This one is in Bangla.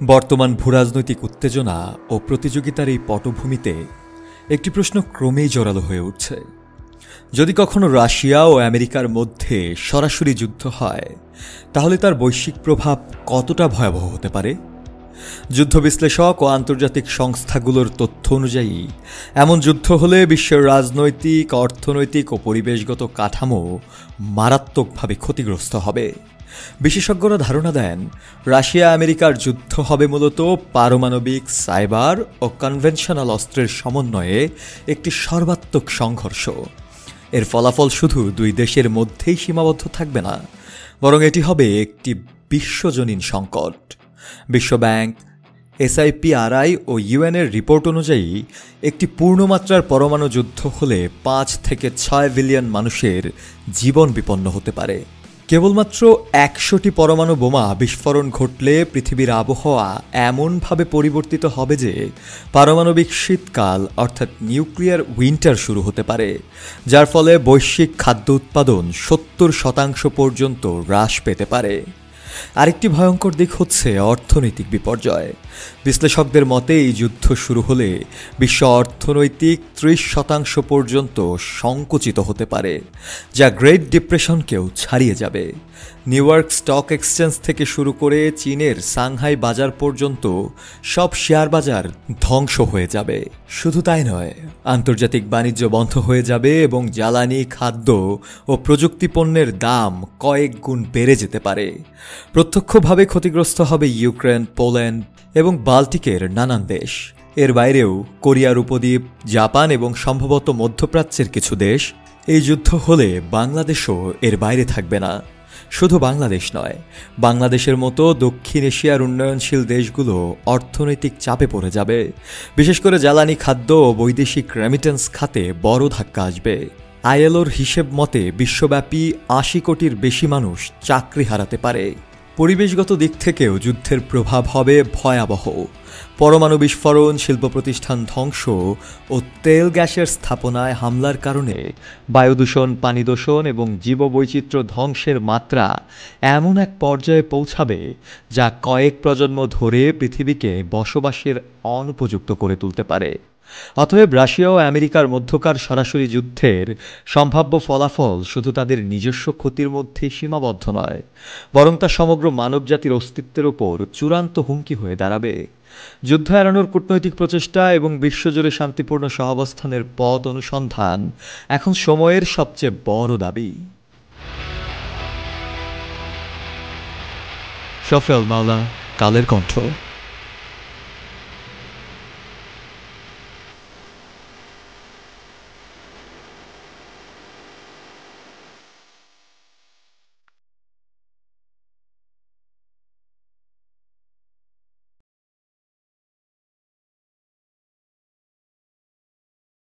বর্তমান ভূরাজনৈতিক উত্তেজনা ও প্রতিযোগিতার এই পটভূমিতে একটি প্রশ্ন ক্রমেই জোরালো হয়ে উঠছে। যদি কখনো রাশিয়া ও আমেরিকার মধ্যে সরাসরি যুদ্ধ হয়, তাহলে তার বৈশ্বিক প্রভাব কতটা ভয়াবহ হতে পারে? যুদ্ধ বিশ্লেষক ও আন্তর্জাতিক সংস্থাগুলোর তথ্য অনুযায়ী এমন যুদ্ধ হলে বিশ্বের রাজনৈতিক, অর্থনৈতিক ও পরিবেশগত কাঠামো মারাত্মকভাবে ক্ষতিগ্রস্ত হবে। বিশেষজ্ঞরা ধারণা দেন, রাশিয়া আমেরিকার যুদ্ধ হবে মূলত পারমাণবিক, সাইবার ও কনভেনশনাল অস্ত্রের সমন্বয়ে একটি সর্বাত্মক সংঘর্ষ। এর ফলাফল শুধু দুই দেশের মধ্যেই সীমাবদ্ধ থাকবে না, বরং এটি হবে একটি বিশ্বজনীন সংকট। বিশ্বব্যাংক, SIPRI ও ইউএনের রিপোর্ট অনুযায়ী একটি পূর্ণমাত্রার পরমাণু যুদ্ধ হলে 5 থেকে 6 বিলিয়ন মানুষের জীবন বিপন্ন হতে পারে। কেবলমাত্র 100টি পরমাণু বোমা বিস্ফোরণ ঘটলে পৃথিবীর আবহাওয়া এমনভাবে পরিবর্তিত হবে যে পারমাণবিক শীতকাল অর্থাৎ নিউক্লিয়ার উইন্টার শুরু হতে পারে, যার ফলে বৈশ্বিক খাদ্য উৎপাদন 70% পর্যন্ত হ্রাস পেতে পারে। আরেকটি ভয়ঙ্কর দিক হচ্ছে অর্থনৈতিক বিপর্যয়। বিশ্লেষকদের মতে এই যুদ্ধ শুরু হলে বিশ্ব অর্থনৈতিক 30% পর্যন্ত সংকুচিত হতে পারে, যা গ্রেট ডিপ্রেশনকেও ছাড়িয়ে যাবে। নিউ ইয়র্ক স্টক এক্সচেঞ্জ থেকে শুরু করে চীনের সাংহাই বাজার পর্যন্ত সব শেয়ার বাজার ধ্বংস হয়ে যাবে। শুধু তাই নয়, আন্তর্জাতিক বাণিজ্য বন্ধ হয়ে যাবে এবং জ্বালানি, খাদ্য ও প্রযুক্তি পণ্যের দাম কয়েক গুণ বেড়ে যেতে পারে। প্রত্যক্ষভাবে ক্ষতিগ্রস্ত হবে ইউক্রেন, পোল্যান্ড এবং বাল্টিকের নানান দেশ। এর বাইরেও কোরিয়ার উপদ্বীপ, জাপান এবং সম্ভবত মধ্যপ্রাচ্যের কিছু দেশ। এই যুদ্ধ হলে বাংলাদেশও এর বাইরে থাকবে না। শুধু বাংলাদেশ নয়, বাংলাদেশের মতো দক্ষিণ এশিয়ার উন্নয়নশীল দেশগুলো অর্থনৈতিক চাপে পড়ে যাবে। বিশেষ করে জ্বালানি, খাদ্য ও বৈদেশিক রেমিটেন্স খাতে বড় ধাক্কা আসবে। ILOর হিসেব মতে বিশ্বব্যাপী 80 কোটির বেশি মানুষ চাকরি হারাতে পারে। পরিবেশগত দিক থেকেও যুদ্ধের প্রভাব হবে ভয়াবহ। পরমাণু বিস্ফোরণ, শিল্প প্রতিষ্ঠান ধ্বংস ও তেল গ্যাসের স্থাপনায় হামলার কারণে বায়ু দূষণ, পানি দূষণ এবং জীববৈচিত্র্য ধ্বংসের মাত্রা এমন এক পর্যায়ে পৌঁছাবে যা কয়েক প্রজন্ম ধরে পৃথিবীকে বসবাসের অনুপযুক্ত করে তুলতে পারে। অতএব রাশিয়া ও আমেরিকার মধ্যকার সরাসরি যুদ্ধের সম্ভাব্য ফলাফল শুধু তাদের নিজস্ব ক্ষতির মধ্যেই সীমাবদ্ধ নয়, বরং তা সমগ্র মানবজাতির অস্তিত্বের ওপর চূড়ান্ত হুমকি হয়ে দাঁড়াবে। যুদ্ধ এড়ানোর কূটনৈতিক প্রচেষ্টা এবং বিশ্বজুড়ে শান্তিপূর্ণ সহাবস্থানের পথ অনুসন্ধান এখন সময়ের সবচেয়ে বড় দাবি। শফেল মাওলা, কালের কণ্ঠ।